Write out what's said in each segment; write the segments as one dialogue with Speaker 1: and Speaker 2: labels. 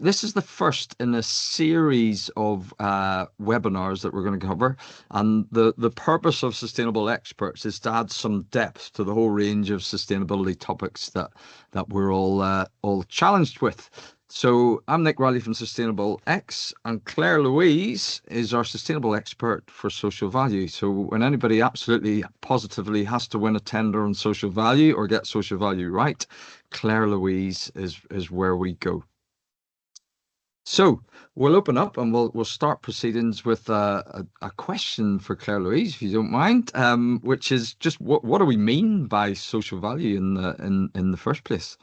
Speaker 1: This is the first in a series of webinars that we're going to cover, and the purpose of Sustainable Experts is to add some depth to the whole range of sustainability topics that we're all challenged with. So I'm Nick Riley from Sustainable X, and Claire Louise is our Sustainable Expert for Social Value. So when anybody absolutely positively has to win a tender on social value or get social value right, Claire Louise is where we go. So we'll open up and we'll start proceedings with a question for Claire Louise, if you don't mind, which is just what do we mean by social value in the first place?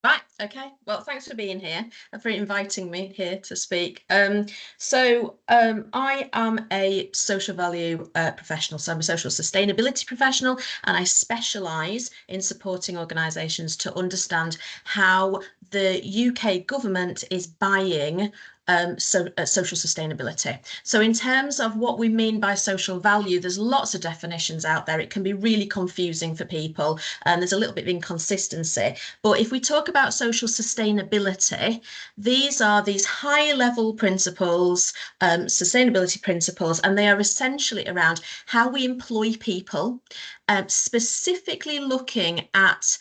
Speaker 2: Right, okay. Well, thanks for being here and for inviting me here to speak. I am a social value professional, so I'm a social sustainability professional, and I specialise in supporting organisations to understand how the UK government is buying social sustainability. So in terms of what we mean by social value, there's lots of definitions out there. It can be really confusing for people, and there's a little bit of inconsistency. But if we talk about social sustainability, these are these high level principles, sustainability principles, and they are essentially around how we employ people, specifically looking at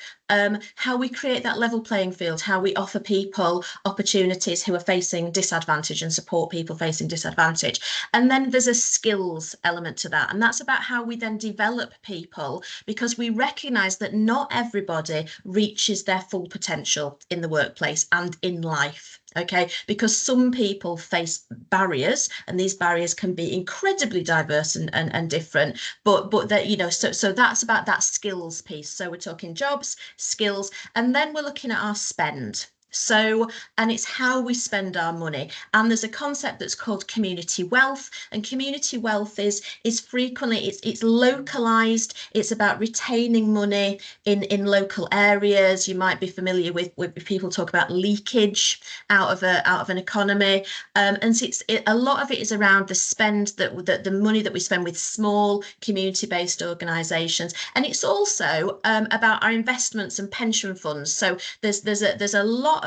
Speaker 2: how we create that level playing field, how we offer people opportunities who are facing disadvantage and support people facing disadvantage. And then there's a skills element to that. And that's about how we then develop people, because we recognise that not everybody reaches their full potential in the workplace and in life. Okay, because some people face barriers, and these barriers can be incredibly diverse and different, but that, you know, so that's about that skills piece. So we're talking jobs, skills, and then we're looking at our spend. So, and it's how we spend our money. And there's a concept that's called community wealth, and community wealth is frequently it's localized. It's about retaining money in local areas. You might be familiar with people talk about leakage out of an economy, and so a lot of it is around the spend that the money that we spend with small community-based organisations, and it's also about our investments and pension funds. So there's a lot of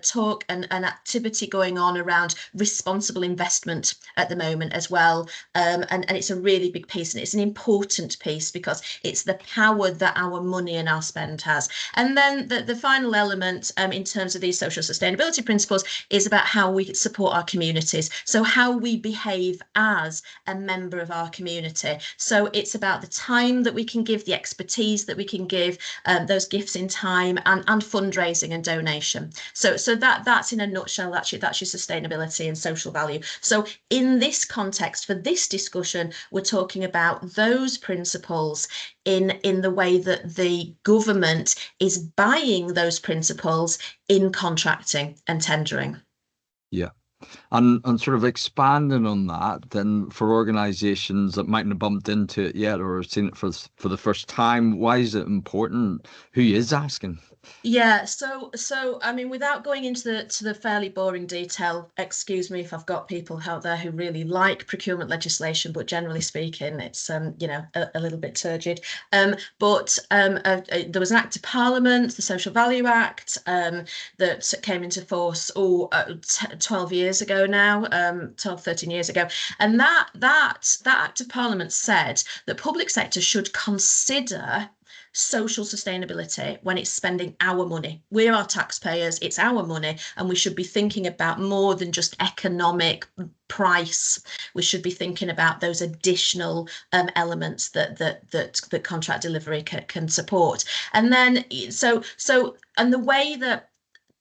Speaker 2: talk and activity going on around responsible investment at the moment as well, and it's a really big piece, and it's an important piece because it's the power that our money and our spend has. And then the final element in terms of these social sustainability principles is about how we support our communities, so how we behave as a member of our community. So it's about the time that we can give, the expertise that we can give, those gifts in time, and fundraising and donation. So that's in a nutshell, that's your sustainability and social value. So in this context, for this discussion, we're talking about those principles in the way that the government is buying those principles in contracting and tendering.
Speaker 1: Yeah. And sort of expanding on that, then for organizations that mightn't have bumped into it yet or seen it for the first time, why is it important? Who is asking?
Speaker 2: Yeah, so I mean, without going into the fairly boring detail, excuse me if I've got people out there who really like procurement legislation, but generally speaking, it's you know, a little bit turgid. But there was an Act of Parliament, the Social Value Act, that came into force 12 years ago now, 12, 13 years ago, and that Act of Parliament said that public sector should consider social sustainability when it's spending our money. We're our taxpayers, it's our money, and we should be thinking about more than just economic price. We should be thinking about those additional elements that contract delivery can support. And then and the way that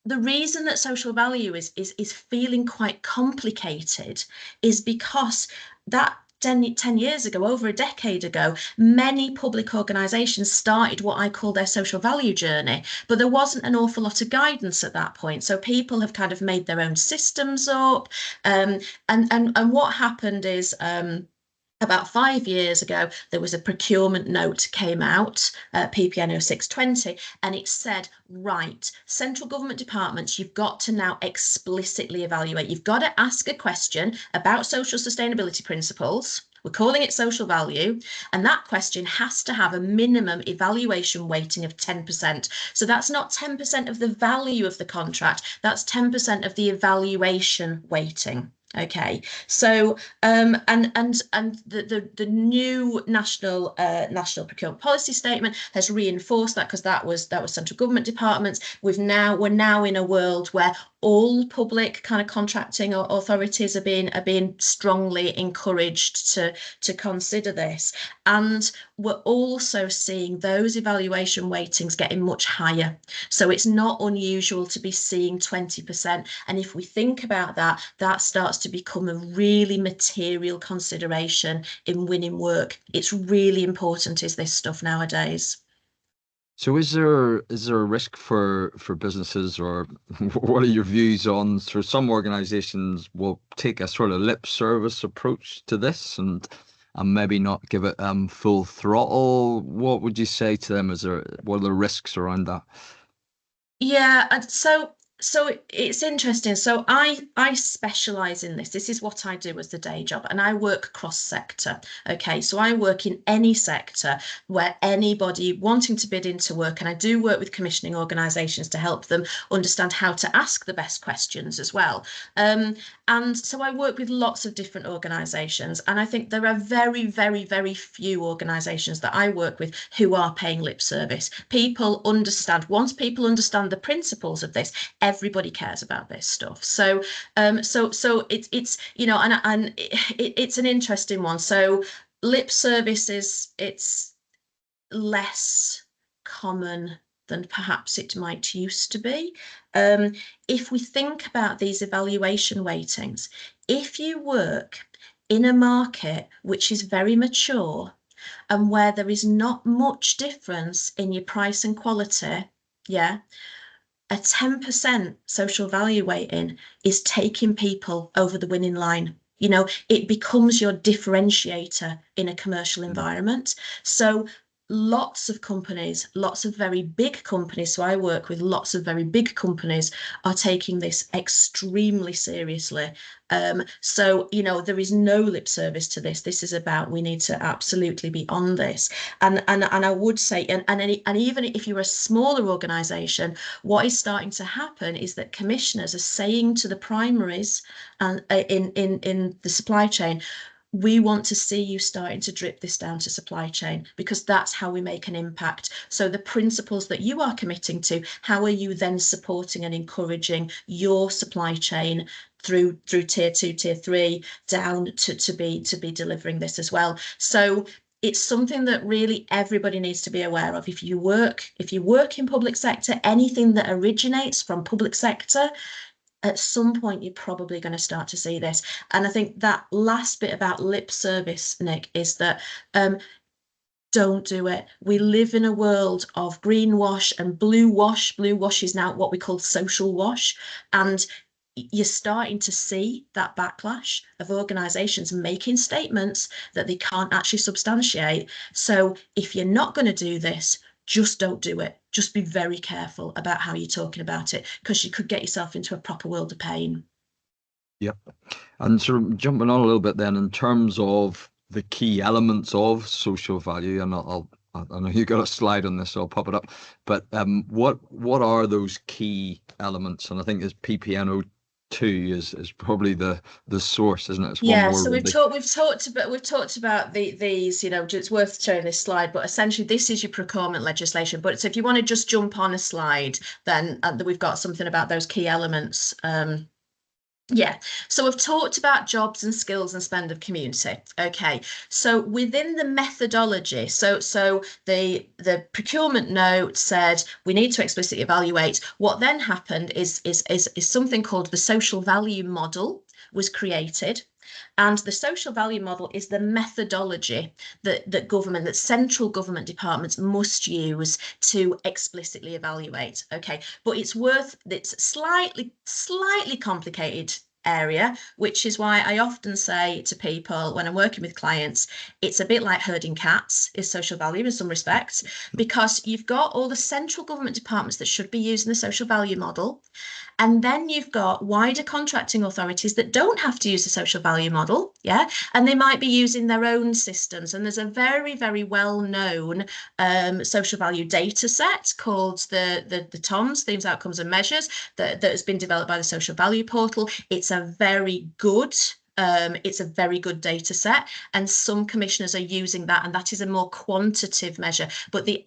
Speaker 2: the reason that social value is feeling quite complicated is because that 10 years ago, over a decade ago, many public organisations started what I call their social value journey, but there wasn't an awful lot of guidance at that point. So people have kind of made their own systems up, and what happened is, about 5 years ago, there was a procurement note came out, PPN 0620, and it said, right, central government departments, you've got to now explicitly evaluate. You've got to ask a question about social sustainability principles We're calling it social value, and that question has to have a minimum evaluation weighting of 10%. So that's not 10% of the value of the contract, that's 10% of the evaluation weighting. Okay, so the new national procurement policy statement has reinforced that, because that was central government departments. We're now in a world where all public kind of contracting authorities are being strongly encouraged to consider this, and we're also seeing those evaluation weightings getting much higher. So it's not unusual to be seeing 20%. And if we think about that, that starts to become a really material consideration in winning work. It's really important, is this stuff nowadays.
Speaker 1: So is there a risk for businesses, or what are your views on, so some organizations will take a sort of lip service approach to this and maybe not give it full throttle? What would you say to them? What are the risks around that?
Speaker 2: Yeah, and so it's interesting. So I specialize in this. This is what I do as the day job, and I work cross sector. Okay, so I work in any sector where anybody wanting to bid into work, and I do work with commissioning organisations to help them understand how to ask the best questions as well. And so I work with lots of different organisations, and I think there are very, very, very few organisations that I work with who are paying lip service. People understand, once people understand the principles of this, everybody cares about this stuff. So it's it's an interesting one. So lip service it's less common than perhaps it might used to be. Um, if we think about these evaluation weightings, if you work in a market which is very mature and where there is not much difference in your price and quality, yeah, a 10% social value weighting is taking people over the winning line. You know, it becomes your differentiator in a commercial environment. So lots of companies, lots of very big companies, so I work with lots of very big companies, are taking this extremely seriously. So, you know, there is no lip service to this. This is about, we need to absolutely be on this. And I would say, and even if you're a smaller organisation, what is starting to happen is that commissioners are saying to the primaries and in the supply chain, we want to see you starting to drip this down to supply chain, because that's how we make an impact. So the principles that you are committing to, how are you then supporting and encouraging your supply chain through tier 2, tier 3 down to be delivering this as well? So it's something that really everybody needs to be aware of. If you work in public sector, anything that originates from public sector, at some point you're probably going to start to see this. And I think that last bit about lip service, Nick, is that don't do it. We live in a world of greenwash and blue wash. Blue wash is now what we call social wash. And you're starting to see that backlash of organisations making statements that they can't actually substantiate. So if you're not going to do this, just don't do it. Just be very careful about how you're talking about it, because you could get yourself into a proper world of pain.
Speaker 1: Yep. And sort of jumping on a little bit then, in terms of the key elements of social value, and I know you got a slide on this, so I'll pop it up. But what are those key elements? And I think this PPNO2 is probably the source, isn't it? It's one
Speaker 2: Yeah,
Speaker 1: more
Speaker 2: so
Speaker 1: really.
Speaker 2: we've talked about these, you know, it's worth showing this slide, but essentially this is your procurement legislation. But so if you want to just jump on a slide, then we've got something about those key elements. Yeah, so we've talked about jobs and skills and spend of community. Okay, so within the methodology, so the procurement note said we need to explicitly evaluate. What then happened is something called the social value model was created. And the social value model is the methodology that central government departments must use to explicitly evaluate. Okay, but it's slightly complicated area, which is why I often say to people when I'm working with clients, it's a bit like herding cats, is social value in some respects, because you've got all the central government departments that should be using the social value model, And then you've got wider contracting authorities that don't have to use the social value model, yeah, and they might be using their own systems. And there's a very, very well-known social value data set called the TOMS, Themes, Outcomes and Measures, that has been developed by the Social Value Portal. It's a very good data set, and some commissioners are using that, and that is a more quantitative measure. But the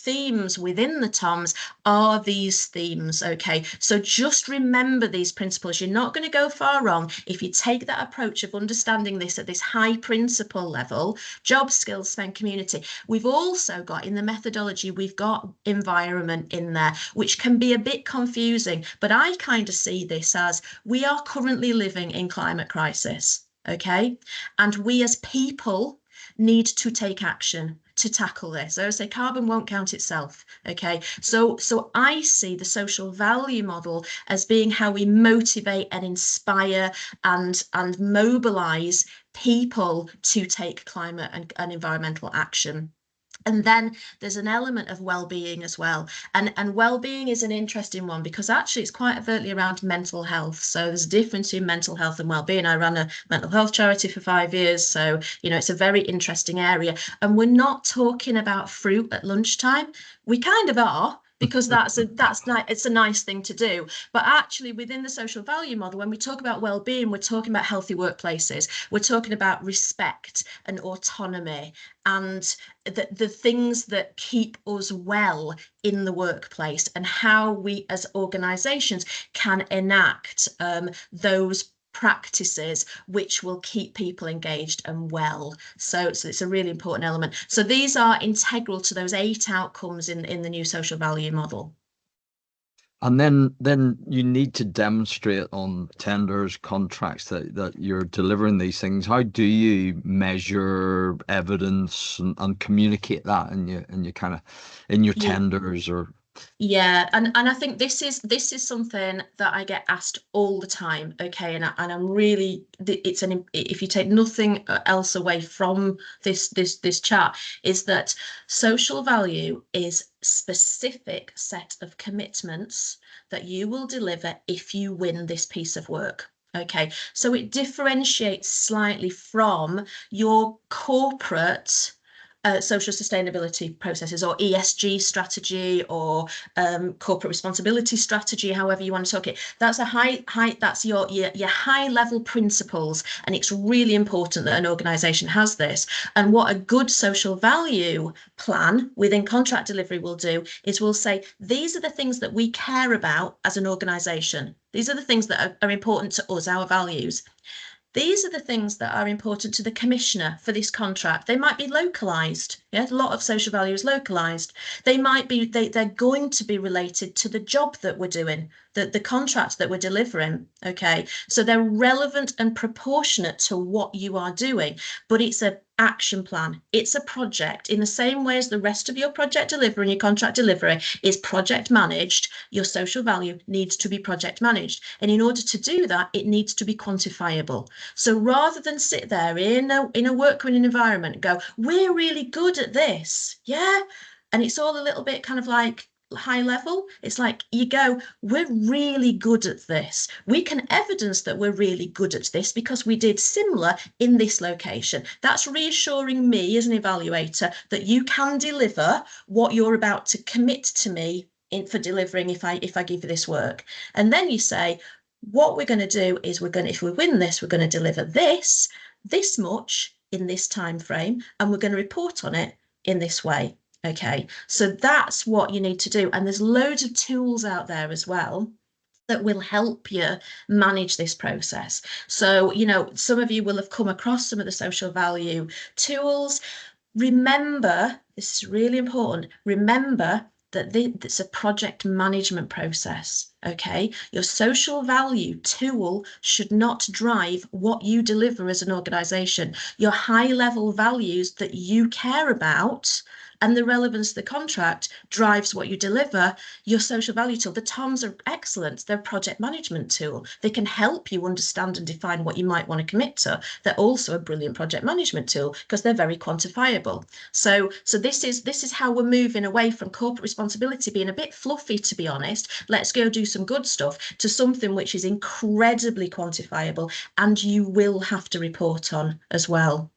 Speaker 2: themes within the TOMS are these themes. Okay, so just remember these principles. You're not going to go far wrong if you take that approach of understanding this at this high principle level: job, skills, spend, community. We've also got in the methodology, we've got environment in there, which can be a bit confusing, but I kind of see this as we are currently living in climate crisis, okay? And we as people need to take action to tackle this. So I say carbon won't count itself, okay? So I see the social value model as being how we motivate and inspire and mobilize people to take climate and environmental action. And then there's an element of well-being as well. And well-being is an interesting one because actually it's quite overtly around mental health. So there's a difference in mental health and well-being. I ran a mental health charity for 5 years. So, it's a very interesting area. And we're not talking about fruit at lunchtime. We kind of are, because it's a nice thing to do. But actually within the social value model, when we talk about well-being, we're talking about healthy workplaces. We're talking about respect and autonomy and the things that keep us well in the workplace, and how we as organizations can enact those practices which will keep people engaged and well. So it's a really important element. So these are integral to those 8 outcomes in the new social value model.
Speaker 1: And then you need to demonstrate on tenders, contracts that you're delivering these things. How do you measure evidence and communicate that in your kind of in your
Speaker 2: Yeah.
Speaker 1: tenders or
Speaker 2: Yeah, and I think this is something that I get asked all the time. Okay, and I'm really, it's an, if you take nothing else away from this chat, is that social value is specific set of commitments that you will deliver if you win this piece of work. Okay, so it differentiates slightly from your corporate social sustainability processes, or ESG strategy, or corporate responsibility strategy, however you want to talk it. That's that's your high level principles, and it's really important that an organisation has this. And what a good social value plan within contract delivery will do is we'll say these are the things that we care about as an organisation. These are the things that are important to us, our values. These are the things that are important to the commissioner for this contract. They might be localized. Yeah, a lot of social value is localized. They might be, they're going to be related to the job that we're doing, the contract that we're delivering. Okay, so they're relevant and proportionate to what you are doing, but it's an action plan. It's a project. In the same way as the rest of your project delivery and your contract delivery is project managed, your social value needs to be project managed. And in order to do that, it needs to be quantifiable. So rather than sit there in a work-winning environment and go, we're really good at this, yeah, and it's all a little bit kind of like high level, it's like you go, we're really good at this. We can evidence that we're really good at this because we did similar in this location. That's reassuring me as an evaluator that you can deliver what you're about to commit to me for delivering if I give you this work. And then you say, what we're going to do is if we win this, we're going to deliver this much in this time frame, and we're going to report on it in this way. Okay, so that's what you need to do. And there's loads of tools out there as well that will help you manage this process. So, some of you will have come across some of the social value tools. Remember, this is really important. Remember that it's a project management process. Okay, your social value tool should not drive what you deliver as an organization. Your high level values that you care about and the relevance of the contract drives what you deliver, your social value tool, the TOMs are excellent. They're a project management tool. They can help you understand and define what you might want to commit to. They're also a brilliant project management tool because they're very quantifiable. So this is how we're moving away from corporate responsibility being a bit fluffy, to be honest. Let's go do some good stuff, to something which is incredibly quantifiable and you will have to report on as well.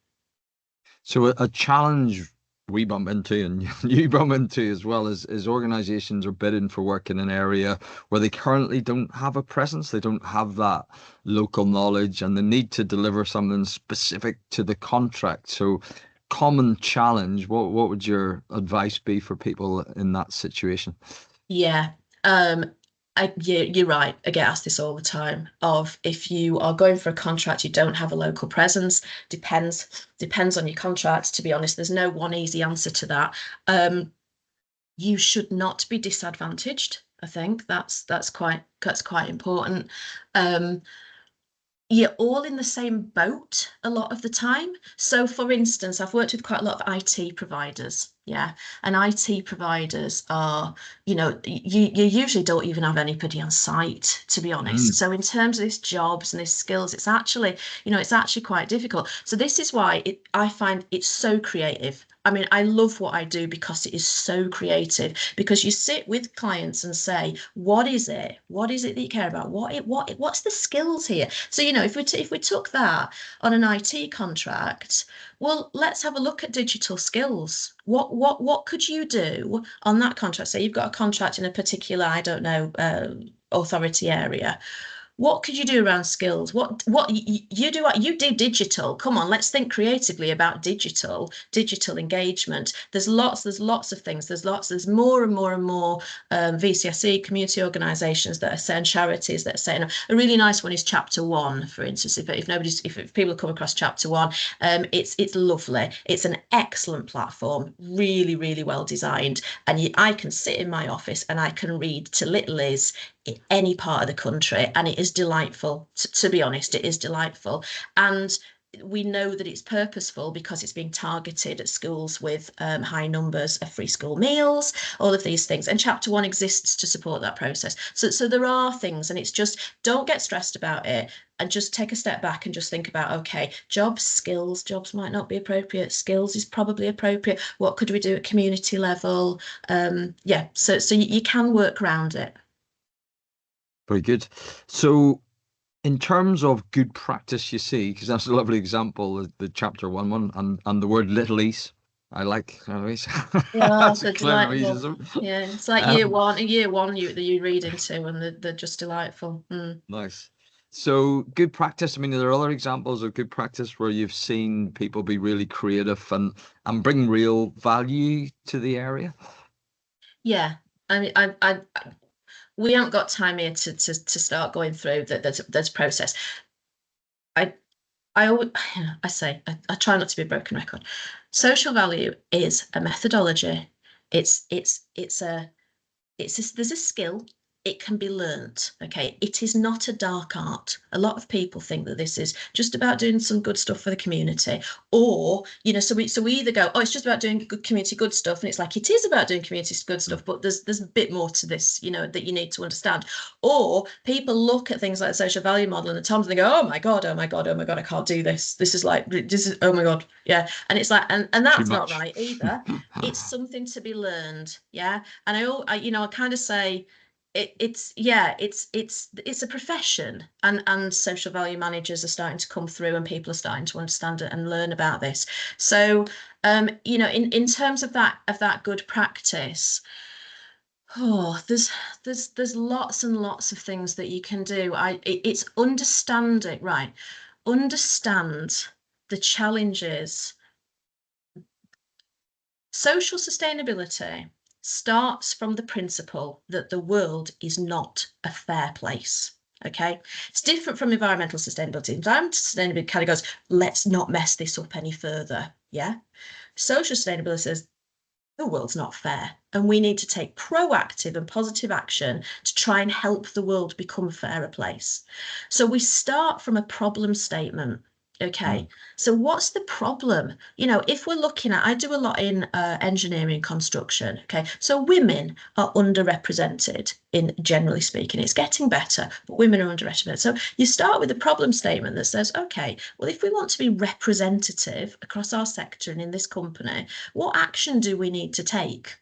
Speaker 1: So a challenge we bump into and you bump into as well is organizations are bidding for work in an area where they currently don't have a presence, they don't have that local knowledge, and they need to deliver something specific to the contract. So common challenge, what would your advice be for people in that situation?
Speaker 2: Yeah. Um, you're right. I get asked this all the time of if you are going for a contract, you don't have a local presence. Depends on your contract. To be honest, there's no one easy answer to that. You should not be disadvantaged. I think that's quite important. Um, you're all in the same boat a lot of the time. So, for instance, I've worked with quite a lot of IT providers. Yeah. And IT providers are, you usually don't even have anybody on site, to be honest.
Speaker 1: Mm.
Speaker 2: So, in terms of these jobs and these skills, it's actually quite difficult. So, this is why I find it's so creative. I mean, I love what I do because it is so creative. Because you sit with clients and say, what is it? What is it that you care about? What's the skills here? So, if we took that on an IT contract, well, let's have a look at digital skills. What could you do on that contract? Say you've got a contract in a particular, I don't know, authority area. What could you do around skills? What you do? You do digital. Come on, let's think creatively about digital engagement. There's lots of things. There's more and more and more VCSE community organisations that are saying, charities that are saying. A really nice one is Chapter One, for instance. If people come across Chapter One, it's lovely. It's an excellent platform, really really well designed, and I can sit in my office and I can read to little Liz in any part of the country, and it is delightful. To be honest, it is delightful, and we know that it's purposeful because it's being targeted at schools with high numbers of free school meals, all of these things. And Chapter One exists to support that process. So there are things, and it's just don't get stressed about it and just take a step back and just think about, okay, jobs might not be appropriate. Skills is probably appropriate. What could we do at community level? Yeah, so you can work around it.
Speaker 1: Very good. So in terms of good practice, you see, because that's a lovely example, the chapter one and the word little ease. I like always.
Speaker 2: Yeah,
Speaker 1: That's a
Speaker 2: they're
Speaker 1: clever
Speaker 2: delightful.
Speaker 1: easeism.
Speaker 2: Yeah, it's like
Speaker 1: Um,
Speaker 2: year one you read into, and they're just delightful. Mm.
Speaker 1: nice. So good practice. I mean, are there other examples of good practice where you've seen people be really creative and bring real value to the area?
Speaker 2: Yeah, I mean, we haven't got time here to start going through that. There's a process. I I always, I say I try not to be a broken record. Social value is a methodology. There's a skill. It can be learnt. Okay, it is not a dark art. A lot of people think that this is just about doing some good stuff for the community, or so we either go, oh, it's just about doing good community good stuff, and it's like it is about doing community good stuff, but there's a bit more to this, that you need to understand. Or people look at things like the social value model and the TOMs and they go, oh my god, oh my god, oh my god, I can't do this. This is oh my god, yeah, and it's like, and
Speaker 1: Too
Speaker 2: that's not
Speaker 1: much.
Speaker 2: right either. It's something to be learned, yeah. And I kind of say it's a profession, and social value managers are starting to come through, and people are starting to understand it and learn about this. So, in terms of that good practice, there's lots and lots of things that you can do. It's understanding, right? Understand the challenges. Social sustainability starts from the principle that the world is not a fair place. Okay, it's different from environmental sustainability. Environmental sustainability kind of goes, let's not mess this up any further. Yeah. Social sustainability says the world's not fair, and we need to take proactive and positive action to try and help the world become a fairer place. So we start from a problem statement. Okay,
Speaker 1: Mm,
Speaker 2: so what's the problem? If we're looking at, I do a lot in engineering construction. Okay, so women are underrepresented in generally speaking. It's getting better, but women are underrepresented. So you start with a problem statement that says, okay, well, if we want to be representative across our sector and in this company, what action do we need to take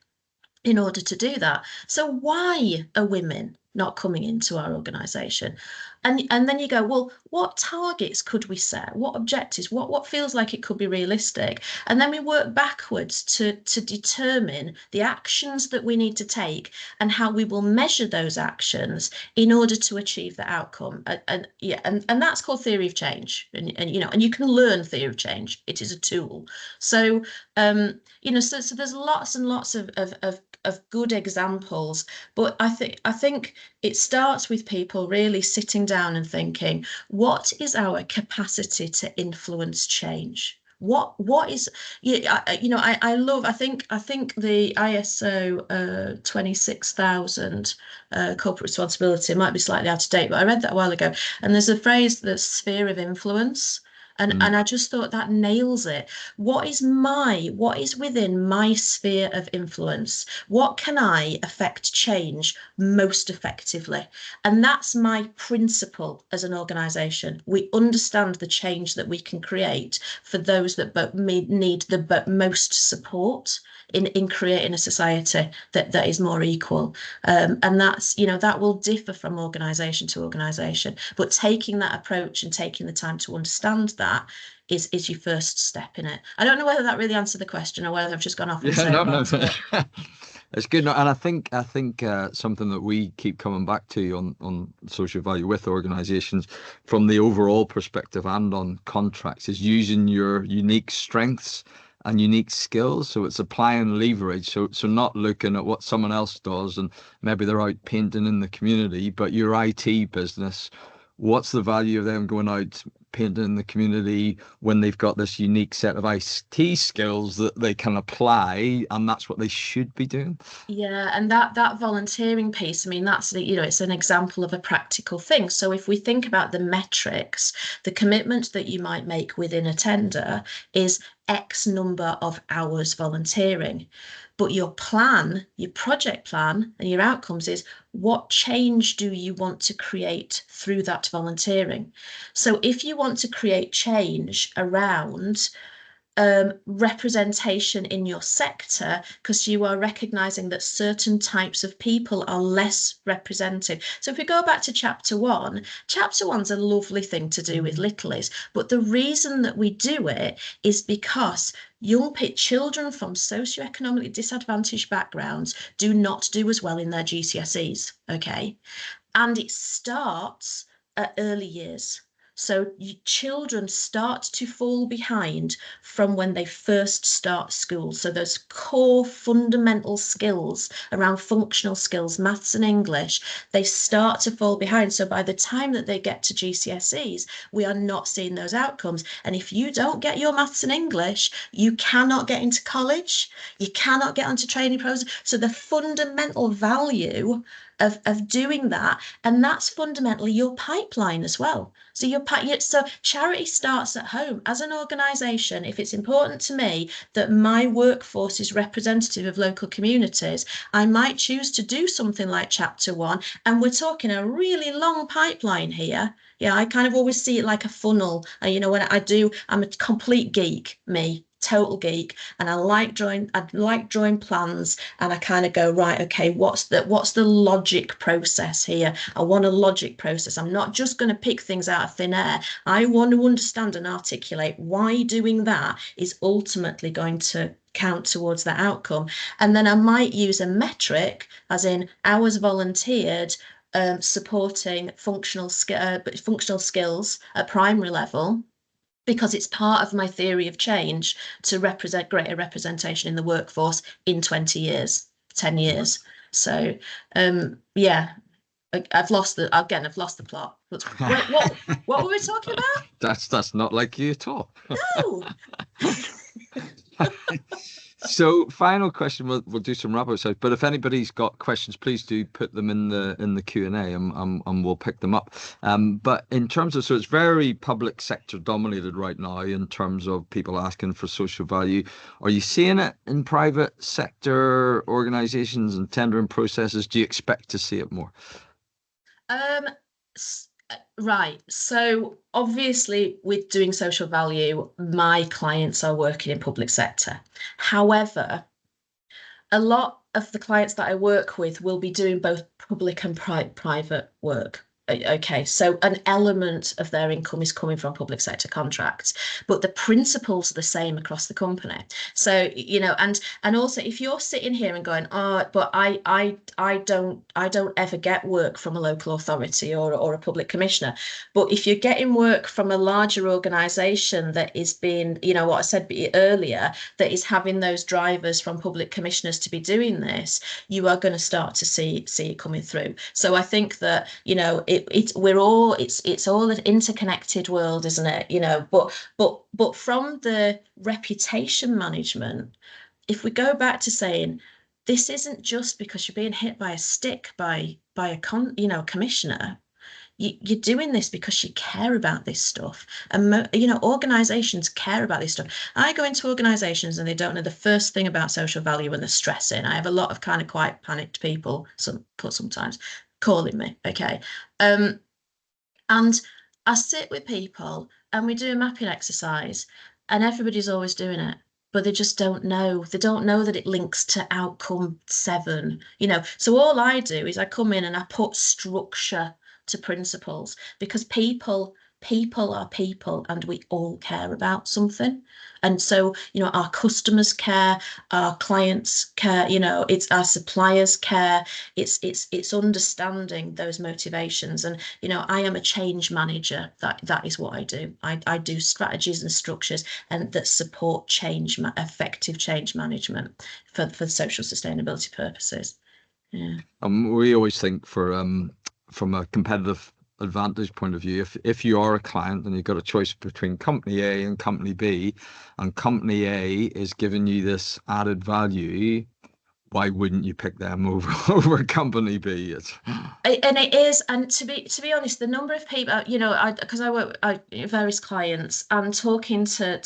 Speaker 2: in order to do that? So why are women not coming into our organization? And then you go, well, what targets could we set? What objectives? What feels like it could be realistic? And then we work backwards to determine the actions that we need to take and how we will measure those actions in order to achieve the outcome. And yeah, and that's called theory of change. And you can learn theory of change. It is a tool. So so there's lots and lots of good examples, but I think it starts with people really sitting down and thinking, what is our capacity to influence change? What is yeah, I think the ISO 26,000 corporate responsibility might be slightly out of date, but I read that a while ago, and there's a phrase, the sphere of influence. And
Speaker 1: mm.
Speaker 2: I just thought that nails it. What is within my sphere of influence? What can I affect change most effectively? And that's my principle as an organization. We understand the change that we can create for those that need the most support in creating a society that is more equal. And that will differ from organization to organization. But taking that approach and taking the time to understand that is your first step in it. I don't know whether that really answered the question or whether I've just gone off on a
Speaker 1: Yeah, no, no.
Speaker 2: soapbox, but
Speaker 1: It's good. No, and I think something that we keep coming back to on social value with organizations from the overall perspective and on contracts is using your unique strengths and unique skills. So it's applying leverage. So not looking at what someone else does and maybe they're out painting in the community, but your IT business, what's the value of them going out painting in the community when they've got this unique set of IT skills that they can apply, and that's what they should be doing.
Speaker 2: yeah, and that volunteering piece, I mean, it's an example of a practical thing. So if we think about the metrics, the commitment that you might make within a tender is X number of hours volunteering. But your project plan and your outcomes is what change do you want to create through that volunteering? So if you want to create change around representation in your sector because you are recognizing that certain types of people are less represented. So if we go back to chapter one's a lovely thing to do with littlies, but the reason that we do it is because children from socioeconomically disadvantaged backgrounds do not do as well in their GCSEs, okay? And it starts at early years. So children start to fall behind from when they first start school. So those core fundamental skills around functional skills, maths and English, they start to fall behind. So by the time that they get to GCSEs, we are not seeing those outcomes. And if you don't get your maths and English, you cannot get into college, you cannot get onto training programs. So the fundamental value of doing that, and that's fundamentally your pipeline as well. So so charity starts at home. As an organisation, if it's important to me that my workforce is representative of local communities, I might choose to do something like chapter one, and we're talking a really long pipeline here. Yeah, I kind of always see it like a funnel. And when I'm a complete geek, me, total geek, and I like drawing plans, and I kind of go, right, okay, what's the logic process here? I want a logic process. I'm not just going to pick things out of thin air. I want to understand and articulate why doing that is ultimately going to count towards that outcome. And then I might use a metric, as in hours volunteered, supporting functional skills at primary level, because it's part of my theory of change to represent greater representation in the workforce in 20 years, 10 years. So yeah, I've lost the plot. But what were we talking about?
Speaker 1: That's not like you at all.
Speaker 2: No.
Speaker 1: So, final question. We'll do some wrap ups. But if anybody's got questions, please do put them in the Q&A, and we'll pick them up. But in terms of, so it's very public sector dominated right now in terms of people asking for social value. Are you seeing it in private sector organisations and tendering processes? Do you expect to see it more?
Speaker 2: Um, right. So obviously, with doing social value, my clients are working in public sector. However, a lot of the clients that I work with will be doing both public and private work. Okay, so an element of their income is coming from public sector contracts, but the principles are the same across the company. So, and also if you're sitting here and going, oh, but I don't ever get work from a local authority or a public commissioner. But if you're getting work from a larger organisation that is being, what I said earlier, that is having those drivers from public commissioners to be doing this, you are going to start to see it coming through. So I think that it's all an interconnected world, isn't it? But from the reputation management, if we go back to saying this isn't just because you're being hit by a stick by a commissioner. You're doing this because you care about this stuff, and organizations care about this stuff. I go into organizations and they don't know the first thing about social value and they're stressing. I have a lot of kind of quite panicked people sometimes calling me, okay. And I sit with people and we do a mapping exercise, and everybody's always doing it, but they just don't know. They don't know that it links to outcome 7. So all I do is I come in and I put structure to principles, because people are people and we all care about something. And so, our customers care, our clients care, it's our suppliers care. It's understanding those motivations. And I am a change manager. That is what I do. I do strategies and structures and that support effective change management for social sustainability purposes. Yeah.
Speaker 1: We always think from a competitive advantage point of view, if you are a client and you've got a choice between company A and company B, and company A is giving you this added value, why wouldn't you pick them over over company B?
Speaker 2: And it is, and to be honest, the number of people, because I work various clients and talking to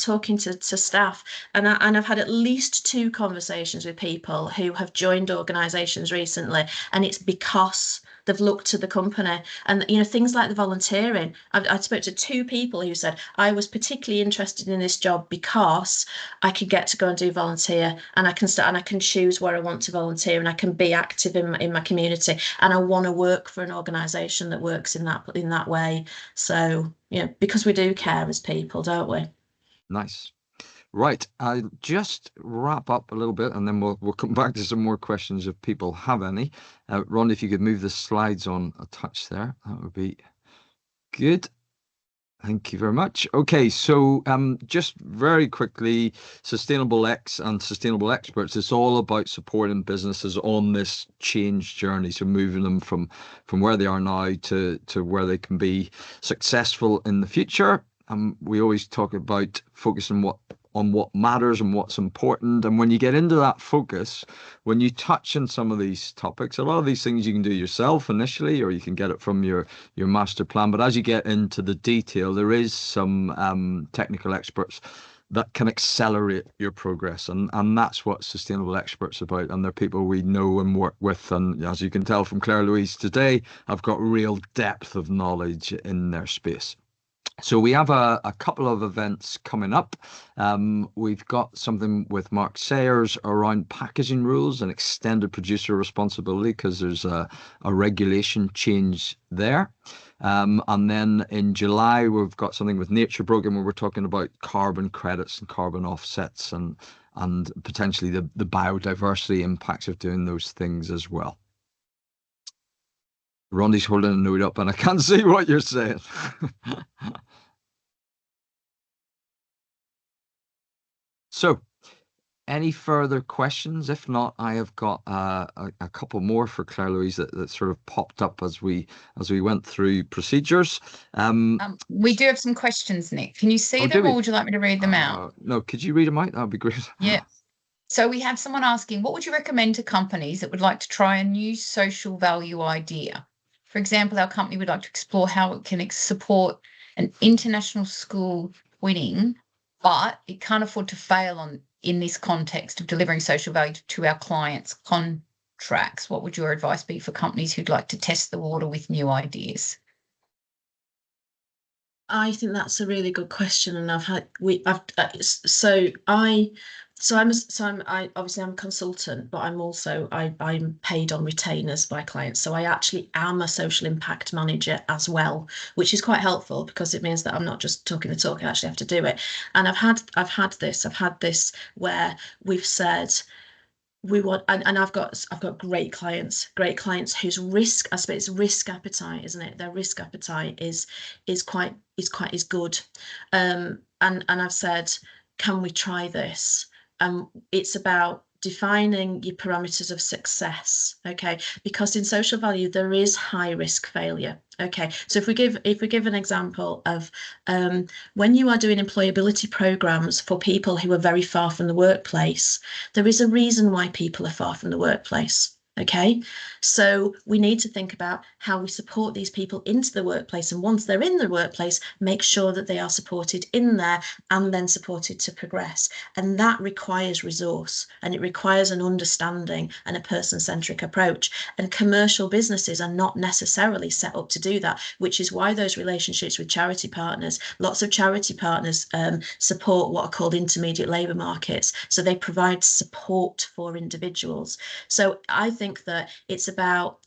Speaker 2: staff, and I've had at least 2 conversations with people who have joined organisations recently, and it's because they've looked to the company, and things like the volunteering. I spoke to 2 people who said I was particularly interested in this job because I could get to go and do volunteer, and I can start and I can choose where I want to volunteer, and I can be active in my community, and I want to work for an organisation that works in that way. So because we do care as people, don't we?
Speaker 1: Nice. Right, I'll just wrap up a little bit and then we'll come back to some more questions if people have any. Ron, if you could move the slides on a touch there, that would be good. Thank you very much. Okay, so just very quickly, Sustainable X and Sustainable Experts, it's all about supporting businesses on this change journey. So moving them from where they are now to where they can be successful in the future. We always talk about focusing on what matters and what's important. And when you get into that focus, when you touch on some of these topics, a lot of these things you can do yourself initially, or you can get it from your master plan. But as you get into the detail, there is some technical experts that can accelerate your progress. And that's what Sustainable Experts about. And they're people we know and work with. And as you can tell from Claire Louise today, I've got real depth of knowledge in their space. So we have a couple of events coming up. We've got something with Mark Sayers around packaging rules and extended producer responsibility, because there's a regulation change there. And then in July, we've got something with Nature Broken where we're talking about carbon credits and carbon offsets and potentially the biodiversity impacts of doing those things as well. Ronnie's holding a note up and I can't see what you're saying. So, any further questions? If not, I have got a couple more for Claire Louise that sort of popped up as we went through procedures.
Speaker 3: We do have some questions, Nick. Can you see them, or would you like me to read them out?
Speaker 1: No, could you read them out? That would be great.
Speaker 3: Yeah. So we have someone asking, what would you recommend to companies that would like to try a new social value idea? For example, our company would like to explore how it can support an international school winning, but it can't afford to fail in this context of delivering social value to our clients' contracts. What would your advice be for companies who'd like to test the water with new ideas?
Speaker 2: I think that's a really good question, and I obviously I'm a consultant, but I'm paid on retainers by clients. So I actually am a social impact manager as well, which is quite helpful because it means that I'm not just talking the talk, I actually have to do it. And I've had this where we've said we want, and I've got great clients whose risk, I suppose, risk appetite, isn't it? Their risk appetite is quite is good. And I've said, can we try this? It's about defining your parameters of success, okay? Because in social value there is high risk failure. Okay, so if we give an example of when you are doing employability programs for people who are very far from the workplace, there is a reason why people are far from the workplace. Okay, so we need to think about how we support these people into the workplace, and once they're in the workplace, make sure that they are supported in there and then supported to progress. And that requires resource, and it requires an understanding and a person-centric approach. And commercial businesses are not necessarily set up to do that, which is why those relationships with charity partners, lots of charity partners support what are called intermediate labour markets. So they provide support for individuals. So I think that it's about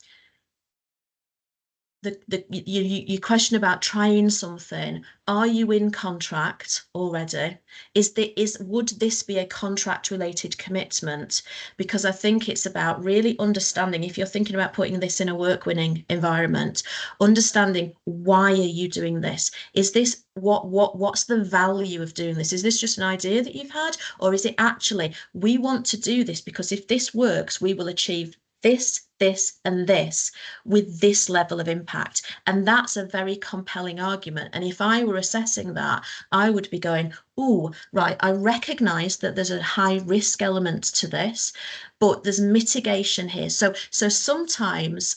Speaker 2: your question about trying something. Are you in contract already? Would this be a contract related commitment? Because I think it's about really understanding, if you're thinking about putting this in a work winning environment, understanding why are you doing this? Is this what's the value of doing this? Is this just an idea that you've had, or is it actually we want to do this because if this works, we will achieve this, and this with this level of impact? And that's a very compelling argument. And if I were assessing that, I would be going, oh, right, I recognize that there's a high risk element to this, but there's mitigation here. So sometimes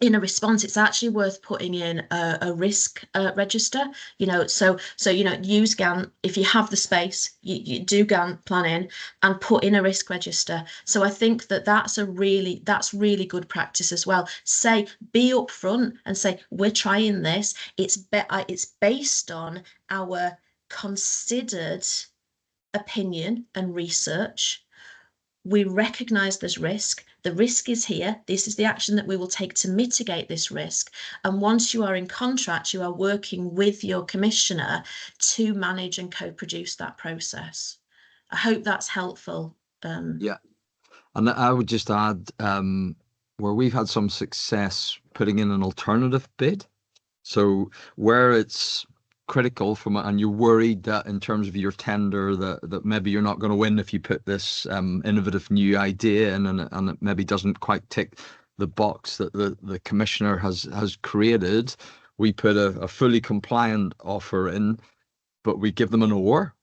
Speaker 2: in a response, it's actually worth putting in a risk register, so use Gantt. If you have the space, you do Gantt planning and put in a risk register. So I think that's really good practice as well. Be upfront and say, we're trying this. It's based on our considered opinion and research. We recognize there's risk. The risk is here. This is the action that we will take to mitigate this risk. And once you are in contract, you are working with your commissioner to manage and co-produce that process. I hope that's helpful.
Speaker 1: Yeah. And I would just add, where we've had some success putting in an alternative bid. So where it's critical and you're worried that in terms of your tender that maybe you're not going to win if you put this innovative new idea in, and it maybe doesn't quite tick the box that the commissioner has created, we put a fully compliant offer in, but we give them an or.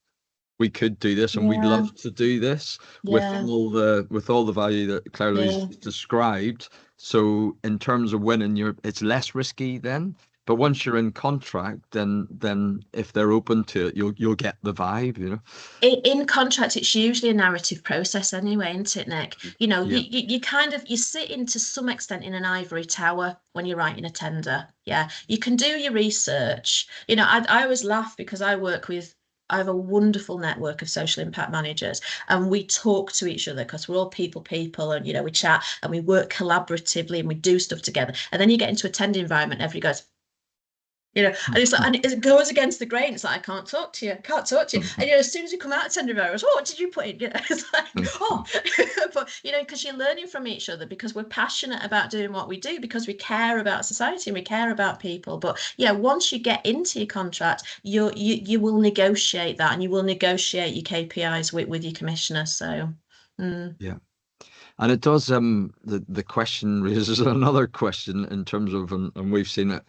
Speaker 1: We could do this, and we'd love to do this with all the value that Claire-Louise described. So in terms of winning, it's less risky then. But once you're in contract, then if they're open to it, you'll get the vibe,
Speaker 2: In contract, it's usually a narrative process anyway, isn't it, Nick? You kind of, you sit in to some extent in an ivory tower when you're writing a tender. Yeah, you can do your research. I always laugh because I have a wonderful network of social impact managers, and we talk to each other because we're all people, and we chat and we work collaboratively and we do stuff together. And then you get into a tender environment, everybody goes, and it's like, and it goes against the grain. It's like, I can't talk to you. And as soon as you come out of tender environment, what did you put in? It's like, but because you're learning from each other, because we're passionate about doing what we do, because we care about society and we care about people. But once you get into your contract, you will negotiate that, and you will negotiate your KPIs with your commissioner. So
Speaker 1: yeah. And it does the question raises another question in terms of, and we've seen it,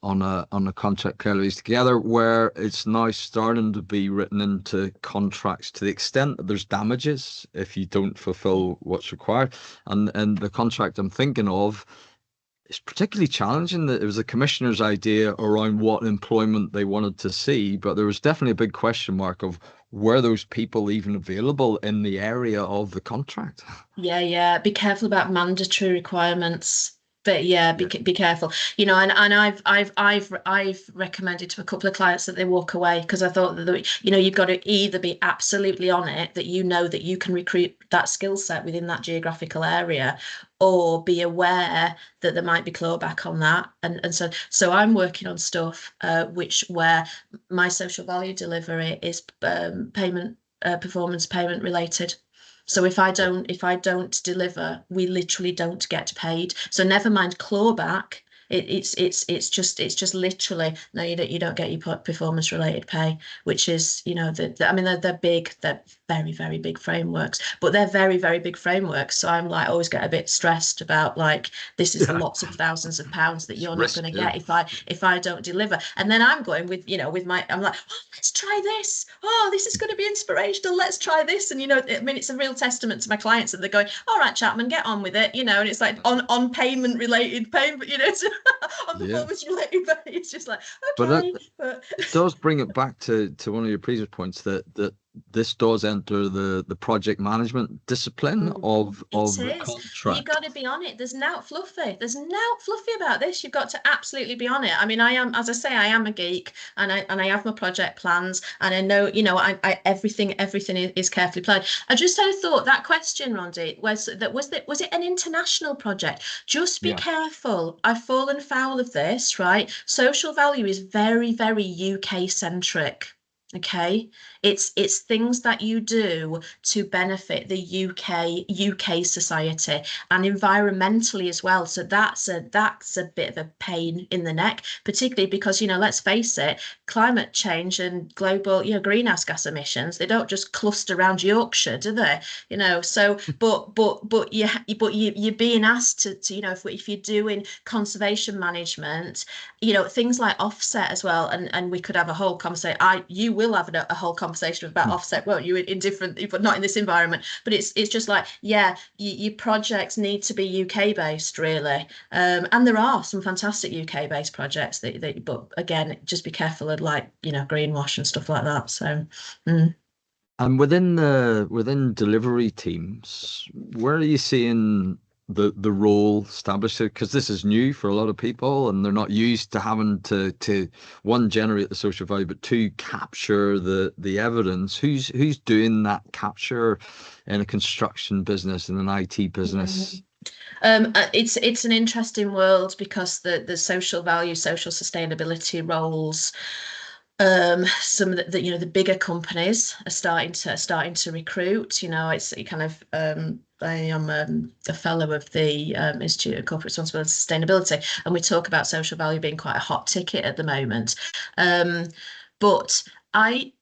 Speaker 1: on a contract clearly together, where it's now starting to be written into contracts to the extent that there's damages if you don't fulfill what's required. And the contract I'm thinking of is particularly challenging. That it was the commissioner's idea around what employment they wanted to see, but there was definitely a big question mark of were those people even available in the area of the contract.
Speaker 2: Yeah. Be careful about mandatory requirements. But yeah,
Speaker 1: Yeah.
Speaker 2: be careful. You know, and I've recommended to a couple of clients that they walk away, because I thought that, you know, you've got to either be absolutely on it, that you know that you can recruit that skill set within that geographical area, or be aware that there might be clawback on that. And so I'm working on stuff where my social value delivery is payment performance payment related. So if I don't deliver, we literally don't get paid. So never mind clawback. It's just literally, no, you don't get your performance related pay, which is, you know, I mean, they're big, they're very, very big frameworks, but they're very, very big frameworks. So I'm like, always get a bit stressed about, like, this is
Speaker 1: Yeah.
Speaker 2: lots of thousands of pounds that you're not
Speaker 1: Risk,
Speaker 2: going to
Speaker 1: yeah.
Speaker 2: get if I don't deliver. And then I'm going with, you know, I'm like, oh, let's try this. Oh, this is going to be inspirational. Let's try this. And, you know, I mean, it's a real testament to my clients that they're going, all right, Chapman, get on with it, you know. And it's like on payment related payment, you know, on
Speaker 1: Yeah.
Speaker 2: performance related pay. It's just like,
Speaker 1: But
Speaker 2: okay.
Speaker 1: it does bring it back to one of your previous points, that this does enter the project management discipline of
Speaker 2: It
Speaker 1: the
Speaker 2: is. You
Speaker 1: contract.
Speaker 2: got to be on it. There's no fluffy. There's no fluffy about this. You've got to absolutely be on it. I mean, I am, as I say, I am a geek, and I have my project plans, and I know, you know, I everything is carefully planned. I just had a thought. That question, Rondi, was it an international project? Just be
Speaker 1: Yeah.
Speaker 2: careful. I've fallen foul of this, right? Social value is very, very UK centric. Okay, it's things that you do to benefit the UK society, and environmentally as well. So that's a bit of a pain in the neck, particularly because, you know, let's face it, climate change and global, you know, greenhouse gas emissions, they don't just cluster around Yorkshire, do they? You know, so you're being asked to, you know, if you're doing conservation management, you know, things like offset as well, and we could have a whole conversation. You will have a whole conversation about offset, won't you, in different, but not in this environment. But it's just like, yeah, your projects need to be UK based, really, and there are some fantastic UK based projects but again, just be careful of, like, you know, greenwash and stuff like that. So.
Speaker 1: And within delivery teams, where are you seeing the role established? Because this is new for a lot of people, and they're not used to having to one, generate the social value, but two, capture the evidence. Who's doing that capture in a construction business, in an IT business?
Speaker 2: It's an interesting world, because the social value, social sustainability roles, some of the, you know, the bigger companies are starting to recruit. You know, it's kind of, I am a fellow of the Institute of Corporate Responsibility and Sustainability, and we talk about social value being quite a hot ticket at the moment. But I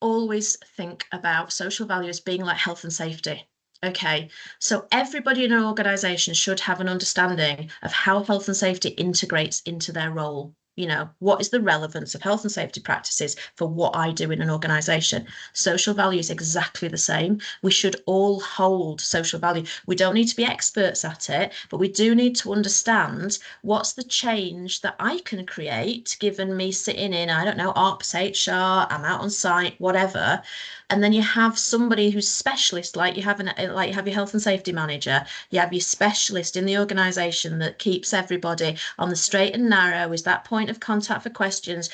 Speaker 2: always think about social value as being like health and safety. Okay, so everybody in an organization should have an understanding of how health and safety integrates into their role. You know, what is the relevance of health and safety practices for what I do in an organization? Social value is exactly the same. We should all hold social value. We don't need to be experts at it, but we do need to understand what's the change that I can create, given me sitting in, I don't know, ARPS, HR, I'm out on site, whatever. And then you have somebody who's specialist, like you have your health and safety manager, you have your specialist in the organization that keeps everybody on the straight and narrow, is that point of contact for questions,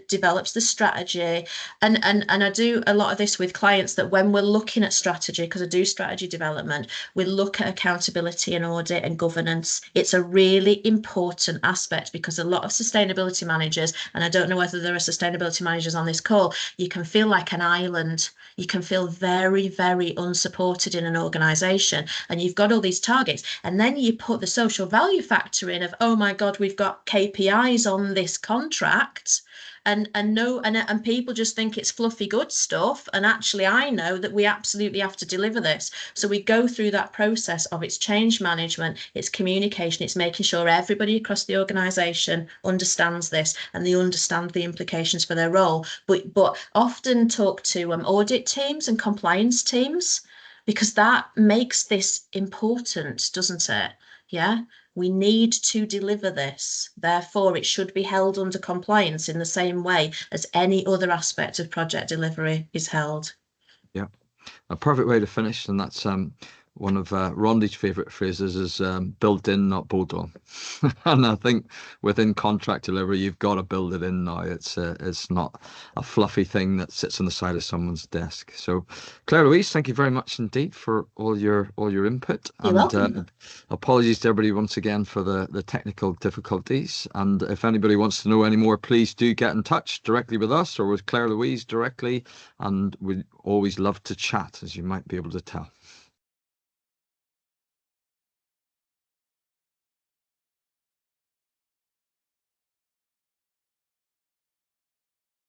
Speaker 2: develops the strategy. And I do a lot of this with clients, that when we're looking at strategy, because I do strategy development, we look at accountability and audit and governance. It's a really important aspect, because a lot of sustainability managers, and I don't know whether there are sustainability managers on this call, you can feel like an island. You can feel very, very unsupported in an organization, and you've got all these targets, and then you put the social value factor in of, oh my God, we've got KPIs on this contract. and people just think it's fluffy good stuff, and actually I know that we absolutely have to deliver this. So we go through that process of its change management, its communication, it's making sure everybody across the organization understands this and they understand the implications for their role, but often talk to audit teams and compliance teams, because that makes this important, doesn't it? Yeah, we need to deliver this. Therefore, it should be held under compliance in the same way as any other aspect of project delivery is held.
Speaker 1: Yeah, a perfect way to finish, and that's one of Rondi's favourite phrases is built in, not bolt on. And I think within contract delivery, you've got to build it in now. It's not a fluffy thing that sits on the side of someone's desk. So, Claire Louise, thank you very much indeed for all your input.
Speaker 2: You're welcome.
Speaker 1: Apologies to everybody once again for the technical difficulties. And if anybody wants to know any more, please do get in touch directly with us or with Claire Louise directly. And we'd always love to chat, as you might be able to tell.